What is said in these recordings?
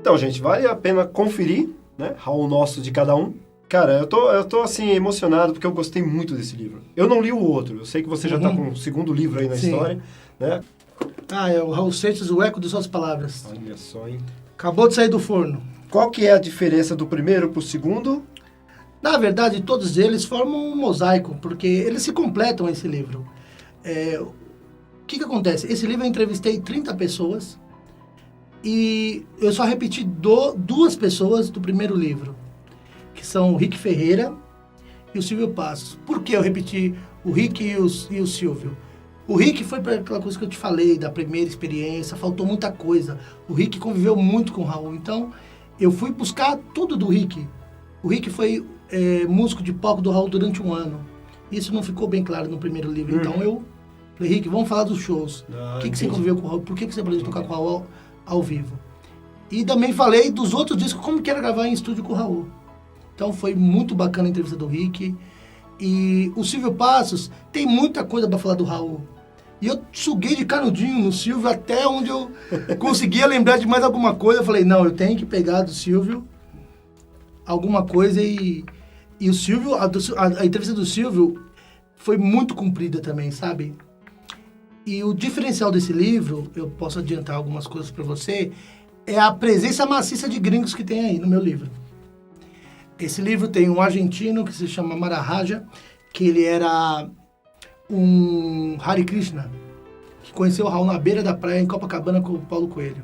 Então, gente, vale a pena conferir, né? Raul Nosso de cada um. Cara, eu tô assim, emocionado porque eu gostei muito desse livro. Eu não li o outro, eu sei que você já tá com o segundo livro aí na história, né? É o Raul Seixas, O Eco de Suas Palavras. Olha só, hein? Acabou de sair do forno. Qual que é a diferença do primeiro pro segundo? Na verdade, todos eles formam um mosaico, porque eles se completam esse livro. O que acontece? Esse livro eu entrevistei 30 pessoas e eu só repeti duas pessoas do primeiro livro, que são o Rick Ferreira e o Silvio Passos. Por que eu repeti o Rick e o Silvio? O Rick foi para aquela coisa que eu te falei, da primeira experiência, faltou muita coisa. O Rick conviveu muito com o Raul, então eu fui buscar tudo do Rick. O Rick foi músico de palco do Raul durante um ano. Isso não ficou bem claro no primeiro livro. Então eu falei, Rick, vamos falar dos shows. O que você conviveu com o Raul? Por que você aprendeu a tocar com o Raul ao vivo? E também falei dos outros discos, como que era gravar em estúdio com o Raul. Então foi muito bacana a entrevista do Rick. E o Silvio Passos tem muita coisa para falar do Raul. E eu suguei de canudinho no Silvio até onde eu conseguia lembrar de mais alguma coisa. Eu falei, não, eu tenho que pegar do Silvio alguma coisa. E o Silvio, a entrevista do Silvio foi muito comprida também, sabe? E o diferencial desse livro, eu posso adiantar algumas coisas para você, é a presença maciça de gringos que tem aí no meu livro. Esse livro tem um argentino que se chama Maharaja, que ele era um Hare Krishna, que conheceu o Raul na beira da praia em Copacabana com o Paulo Coelho.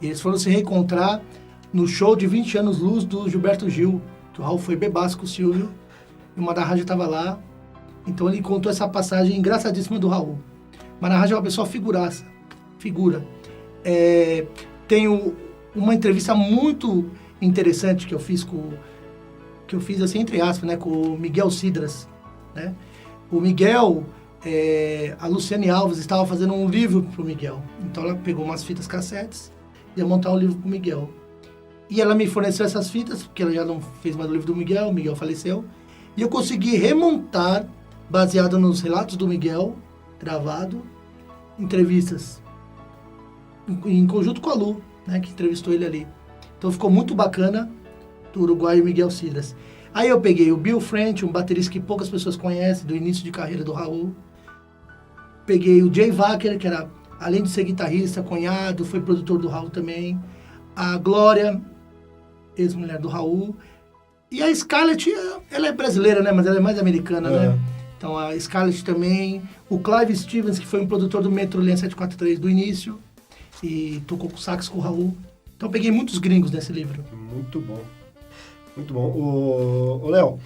E eles foram se reencontrar no show de 20 anos luz do Gilberto Gil, que o Raul foi bebaço com o Silvio, e o Maharaja estava lá. Então ele contou essa passagem engraçadíssima do Raul. Maharaja é uma pessoa figura. Tenho uma entrevista muito interessante que eu fiz assim, entre aspas, né, com o Miguel Cidras, né? O Miguel, a Luciane Alves estava fazendo um livro pro Miguel. Então ela pegou umas fitas cassetes e ia montar um livro pro Miguel. E ela me forneceu essas fitas, porque ela já não fez mais o livro do Miguel, o Miguel faleceu. E eu consegui remontar, baseado nos relatos do Miguel, gravado, entrevistas, em conjunto com a Lu, né, que entrevistou ele ali. Então ficou muito bacana, do uruguaio Miguel Cidras. Aí eu peguei o Bill French, um baterista que poucas pessoas conhecem, do início de carreira do Raul. Peguei o Jay Wacker, que era, além de ser guitarrista, cunhado, foi produtor do Raul também. A Glória, ex-mulher do Raul. E a Scarlett, ela é brasileira, né? Mas ela é mais americana, né? Então a Scarlett também. O Clive Stevens, que foi um produtor do Metrolina 743 do início. E tocou com sax com o Raul. Então eu peguei muitos gringos nesse livro. Muito bom. Muito bom. Ô Léo,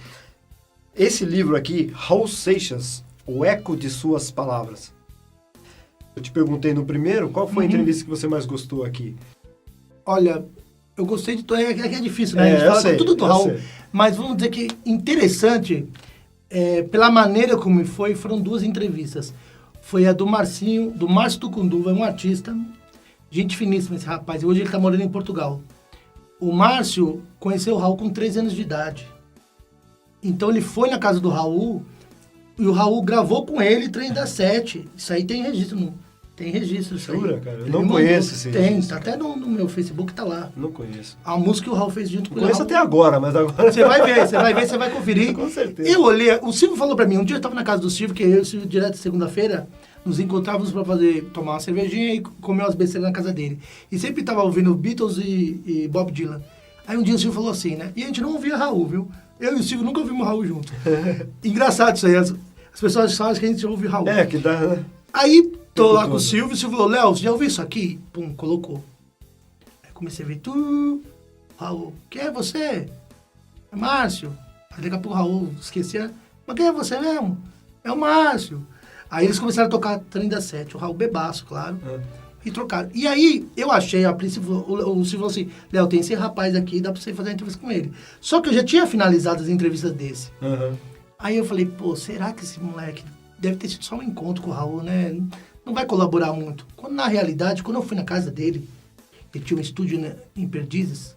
esse livro aqui, Raul Seixas, O Eco de Suas Palavras. Eu te perguntei no primeiro, qual foi a entrevista que você mais gostou aqui? Olha, eu gostei de... É difícil, né? A gente fala tudo do Raul. Mas vamos dizer que interessante, pela maneira como foi, foram duas entrevistas. Foi a do Márcio Tucunduva, um artista, gente finíssima esse rapaz, e hoje ele está morando em Portugal. O Márcio conheceu o Raul com 13 anos de idade. Então ele foi na casa do Raul e o Raul gravou com ele Trem das 7. Isso aí tem registro, tem registro. Jura, cara? Eu não conheço esse registro. Tem, tá até no meu Facebook, tá lá. Não conheço. A música que o Raul fez junto com o Raul. Conheço até agora, mas agora... Você vai ver, você vai conferir. Com certeza. Eu olhei, o Silvio falou pra mim, um dia eu tava na casa do Silvio, que eu e o Silvio, direto segunda-feira, nos encontrávamos pra tomar uma cervejinha e comer umas besteiras na casa dele. E sempre tava ouvindo Beatles e Bob Dylan. Aí um dia o Silvio falou assim, né? E a gente não ouvia Raul, viu? Eu e o Silvio nunca ouvimos Raul junto. Engraçado isso aí, as pessoas sabem que a gente ouve Raul. Que dá, né? Aí tô lá com o Silvio falou, Léo, você já ouviu isso aqui? Pum, colocou. Aí comecei a ver, Raul, quem é você? É Márcio. Aí daqui a pouco o Raul esquecia, mas quem é você mesmo? É o Márcio. Aí eles começaram a tocar Trem das 7, o Raul bebaço, claro. E trocaram. E aí, eu achei, a princípio, o Silvio falou assim, Léo, tem esse rapaz aqui, dá pra você fazer uma entrevista com ele. Só que eu já tinha finalizado as entrevistas desse. Aí eu falei, pô, será que esse moleque deve ter sido só um encontro com o Raul, né? Não vai colaborar muito. Quando, na realidade, quando eu fui na casa dele, ele tinha um estúdio, né, em Perdizes,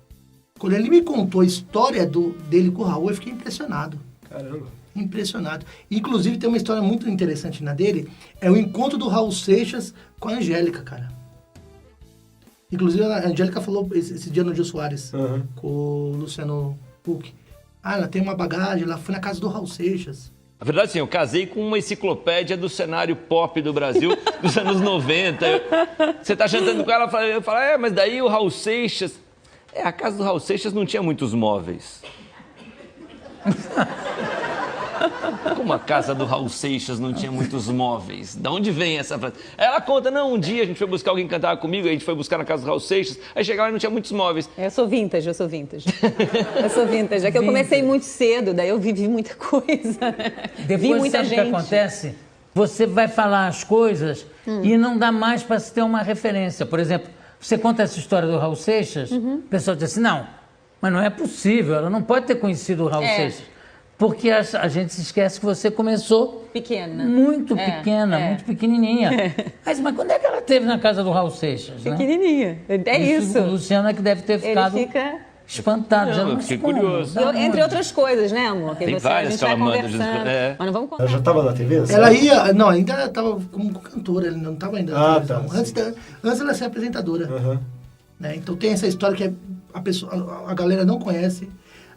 quando ele me contou a história dele com o Raul, eu fiquei impressionado. Caramba. Impressionado. Inclusive, tem uma história muito interessante na dele, é o encontro do Raul Seixas com a Angélica, cara. Inclusive, a Angélica falou esse dia no Jô Soares, Uhum. com o Luciano Huck. Ela tem uma bagagem, ela foi na casa do Raul Seixas. Na verdade, sim, eu casei com uma enciclopédia do cenário pop do Brasil dos anos 90. Você tá jantando com ela, eu falo, mas daí o Raul Seixas... a casa do Raul Seixas não tinha muitos móveis. Como a casa do Raul Seixas não tinha muitos móveis? De onde vem essa frase? Ela conta, não, um dia a gente foi buscar alguém que cantava comigo, a gente foi buscar na casa do Raul Seixas, aí chegava lá e não tinha muitos móveis. Eu sou vintage. Eu sou vintage. É que eu comecei muito cedo, daí eu vivi muita coisa. Depois, Vi muita sabe o gente. que acontece? Você vai falar as coisas e não dá mais para se ter uma referência. Por exemplo, você conta essa história do Raul Seixas, o pessoal diz assim, não, mas não é possível, ela não pode ter conhecido o Raul Seixas. Porque a gente se esquece que você começou Pequena. muito pequena, muito pequenininha. Mas quando é que ela esteve na casa do Raul Seixas? Né? Pequenininha. É isso. O Luciano é que deve ter ficado Ele fica... espantado. Não, já eu fiquei como? curioso. Da Entre onde? outras coisas, né, amor? Que Tem a várias gente que ela vai manda, conversando. é. Mas não vamos Ela contar. já estava na TV? Ela sabe? ia... Não, ainda estava como cantora, ela não estava ainda na Ah, televisão. tá, Antes ela ser apresentadora. Aham. Né? Então tem essa história que a galera não conhece.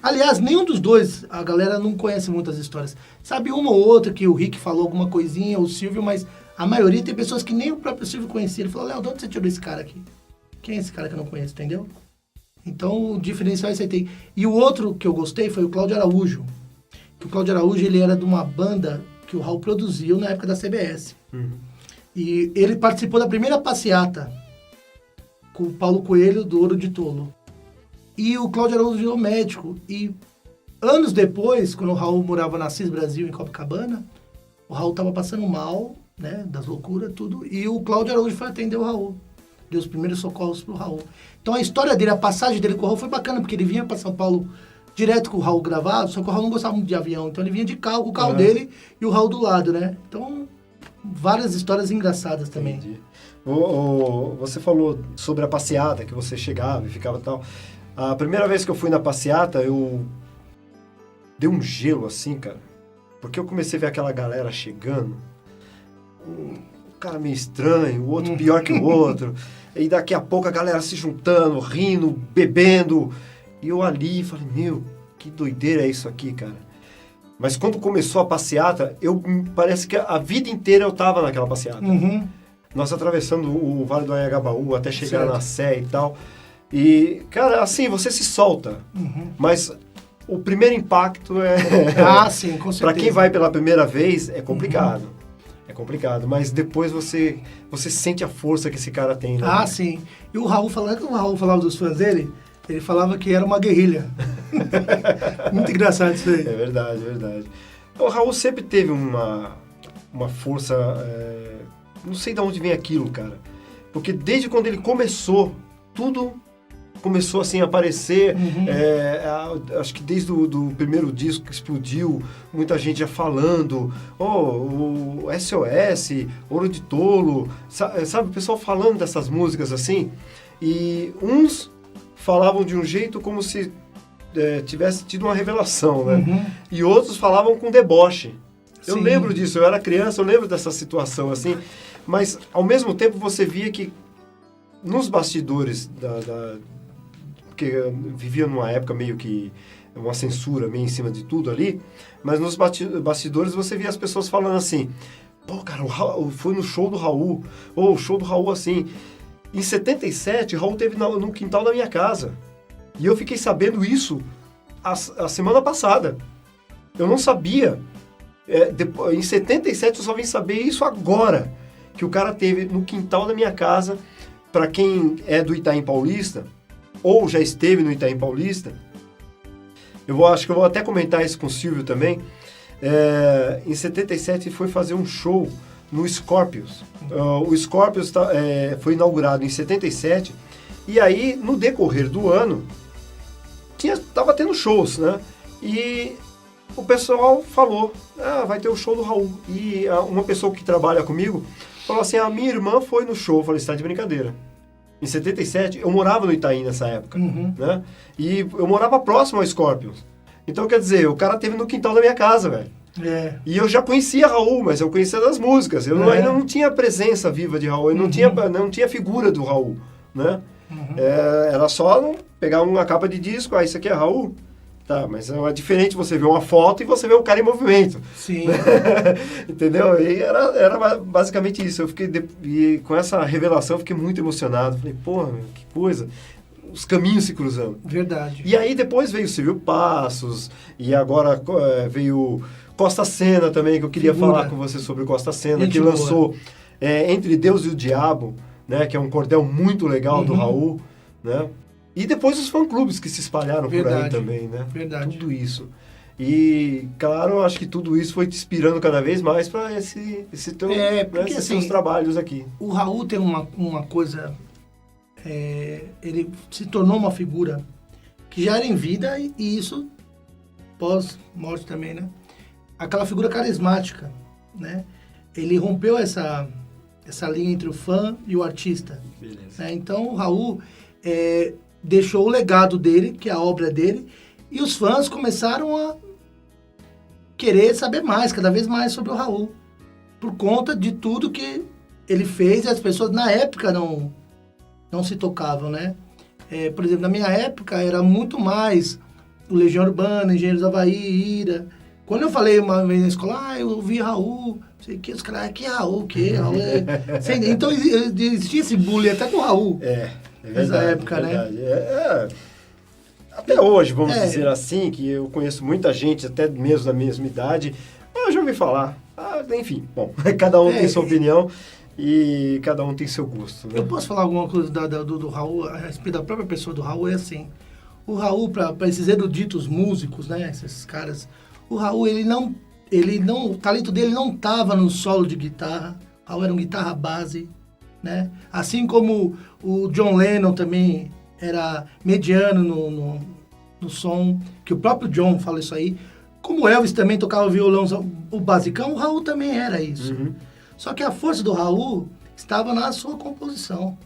Aliás, nenhum dos dois, a galera não conhece muitas histórias. Sabe uma ou outra que o Rick falou alguma coisinha, o Silvio, mas a maioria tem pessoas que nem o próprio Silvio conhecia. Ele falou, Léo, de onde você tirou esse cara aqui? Quem é esse cara que eu não conheço, entendeu? Então, o diferencial é esse aí tem. E o outro que eu gostei foi o Cláudio Araújo. Que o Cláudio Araújo, ele era de uma banda que o Raul produziu na época da CBS. E ele participou da primeira passeata com o Paulo Coelho, do Ouro de Tolo. E o Cláudio Araújo virou médico. E anos depois, quando o Raul morava na Cis Brasil, em Copacabana, o Raul estava passando mal, né, das loucuras, tudo. E o Cláudio Araújo foi atender o Raul. Deu os primeiros socorros pro Raul. Então a história dele, a passagem dele com o Raul foi bacana, porque ele vinha para São Paulo direto com o Raul gravado, só que o Raul não gostava muito de avião. Então ele vinha de carro, com o carro dele e o Raul do lado, né? Então, várias histórias engraçadas também. Entendi. Você falou sobre a passeata, que você chegava e ficava tal. A primeira vez que eu fui na passeata, eu dei um gelo assim, cara. Porque eu comecei a ver aquela galera chegando. Um cara meio estranho, o outro pior que o outro. E daqui a pouco a galera se juntando, rindo, bebendo. E eu ali falei, meu, que doideira é isso aqui, cara. Mas quando começou a passeata, parece que a vida inteira eu tava naquela passeata. Nós atravessando o Vale do Anhangabaú até chegar na Sé e tal. E, cara, assim, você se solta. Mas o primeiro impacto é... Ah, sim, com certeza. Pra quem vai pela primeira vez, é complicado. É complicado, mas depois você sente a força que esse cara tem, né? Ah, sim. E o Raul falava dos fãs dele, ele falava que era uma guerrilha. Muito engraçado isso aí. É verdade, é verdade. O Raul sempre teve uma força... não sei de onde vem aquilo, cara. Porque desde quando ele começou, tudo começou assim a aparecer. Acho que desde o primeiro disco que explodiu, muita gente já falando, o SOS, Ouro de Tolo, sabe, o pessoal falando dessas músicas assim, e uns falavam de um jeito como se tivesse tido uma revelação, né? E outros falavam com deboche. Eu Sim. lembro disso, eu era criança, eu lembro dessa situação assim, mas ao mesmo tempo você via que nos bastidores porque vivia numa época meio que uma censura meio em cima de tudo ali, mas nos bastidores você via as pessoas falando assim, pô, cara, foi no show do Raul, ou o show do Raul assim. Em 77, Raul teve no quintal da minha casa. E eu fiquei sabendo isso a semana passada. Eu não sabia. Em 77 eu só vim saber isso agora, que o cara teve no quintal da minha casa. Para quem é do Itaim Paulista, ou já esteve no Itaim Paulista, acho que eu vou até comentar isso com o Silvio também. Em 77 foi fazer um show no Scorpions. O Scorpions foi inaugurado em 77, e aí no decorrer do ano tava tendo shows, né? E o pessoal falou, vai ter o show do Raul. E uma pessoa que trabalha comigo falou assim, a minha irmã foi no show. Eu falei, você tá de brincadeira. Em 77, eu morava no Itaim nessa época, né? E eu morava próximo ao Scorpions. Então, quer dizer, o cara teve no quintal da minha casa, velho. E eu já conhecia Raul, mas eu conhecia das músicas. Eu ainda não tinha presença viva de Raul, eu não tinha figura do Raul, né? Era só pegar uma capa de disco, isso aqui é Raul. Tá, mas é diferente você ver uma foto e você ver o cara em movimento. Sim. Entendeu? E era basicamente isso. Eu fiquei e com essa revelação eu fiquei muito emocionado. Falei, porra, meu, que coisa. Os caminhos se cruzando. Verdade. E aí depois veio Silvio Passos, e agora veio Costa Sena também, que eu queria falar com você sobre o Costa Sena, que lançou Entre Deus e o Diabo, né, que é um cordel muito legal do Raul, né? E depois os fã-clubes que se espalharam por aí também, né? Verdade. Tudo isso. E, claro, eu acho que tudo isso foi te inspirando cada vez mais para esses seus trabalhos aqui. O Raul tem uma coisa... ele se tornou uma figura que já era em vida e isso pós-morte também, né? Aquela figura carismática, né? Ele rompeu essa linha entre o fã e o artista. Beleza. Né? Então, o Raul deixou o legado dele, que é a obra dele, e os fãs começaram a querer saber mais, cada vez mais sobre o Raul, por conta de tudo que ele fez e as pessoas na época não se tocavam, né? Por exemplo, na minha época era muito mais o Legião Urbana, Engenheiros do Havaí, Ira. Quando eu falei uma vez na escola, eu ouvi Raul, não sei o que, os caras, que Raul, o que? Raul então existia esse bullying até com o Raul. É verdade. Nessa época, né? Até hoje, vamos dizer assim, que eu conheço muita gente, até mesmo da mesma idade, eu já ouvi falar. Enfim, bom, cada um tem sua opinião. E cada um tem seu gosto, né? Eu posso falar alguma coisa do Raul, a respeito da própria pessoa do Raul? É assim, o Raul, para esses eruditos músicos, né, esses caras, o Raul, o talento dele não estava no solo de guitarra, o Raul era um guitarra base, né? Assim como o John Lennon também era mediano no som, que o próprio John fala isso aí, como o Elvis também tocava violão, o basicão, o Raul também era isso. Só que a força do Raul estava na sua composição.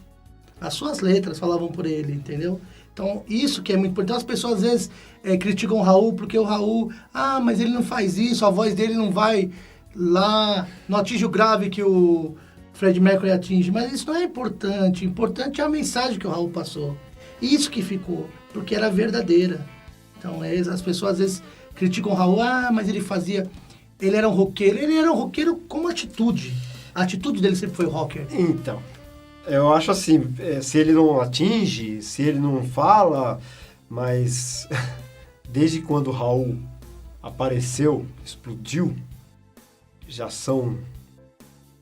As suas letras falavam por ele, entendeu? Então, isso que é muito importante. As pessoas, às vezes, criticam o Raul porque o Raul... mas ele não faz isso, a voz dele não vai lá, não atinge o grave que o Fred Mercury atinge. Mas isso não é importante. O importante é a mensagem que o Raul passou. Isso que ficou, porque era verdadeira. Então, as pessoas, às vezes, criticam o Raul. Mas ele fazia... Ele era um roqueiro. Ele era um roqueiro com atitude. A atitude dele sempre foi rocker. Então, eu acho assim, se ele não atinge, se ele não fala, mas desde quando o Raul apareceu, explodiu, já são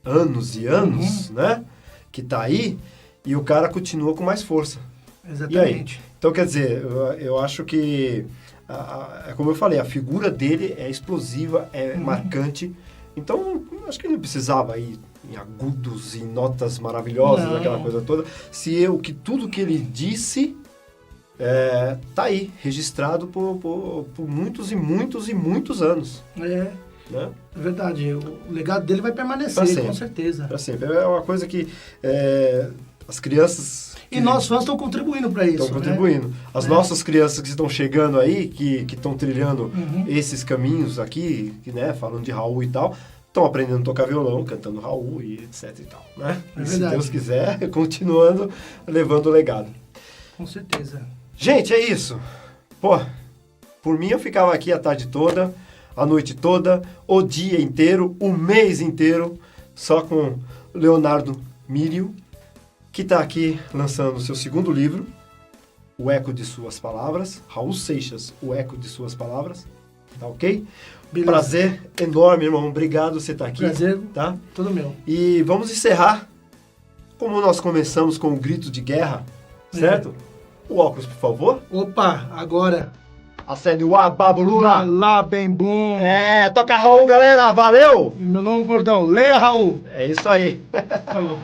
anos e anos, né? Que tá aí, e o cara continua com mais força. Exatamente. E aí? Então, quer dizer, eu acho que... como eu falei, a figura dele é explosiva, é marcante. Então, acho que ele não precisava ir em agudos, em notas maravilhosas, aquela coisa toda. Tudo que ele disse tá aí, registrado por muitos e muitos e muitos anos. Né? É verdade. O legado dele vai permanecer, com certeza. Para sempre. É uma coisa que as crianças... E nós fãs estão contribuindo para isso. Estão contribuindo. Né? As nossas crianças que estão chegando aí, que estão trilhando esses caminhos aqui, né, falando de Raul e tal, estão aprendendo a tocar violão, cantando Raul e etc e tal. Né? E se Deus quiser, continuando, levando o legado. Com certeza. Gente, é isso. Pô, por mim eu ficava aqui a tarde toda, a noite toda, o dia inteiro, o mês inteiro, só com Leonardo Mírio, que está aqui lançando o seu segundo livro, O Eco de Suas Palavras. Raul Seixas, O Eco de Suas Palavras. Tá ok? Beleza. Prazer enorme, irmão. Obrigado por você estar aqui. Prazer, tá? Todo meu. E vamos encerrar, como nós começamos com o grito de guerra, certo? O óculos, por favor. Opa, agora... Acende o Babulula. Lá, bem bom. Toca Raul, galera. Valeu! Meu nome é Bordão. Leia, Raul. É isso aí. Falou.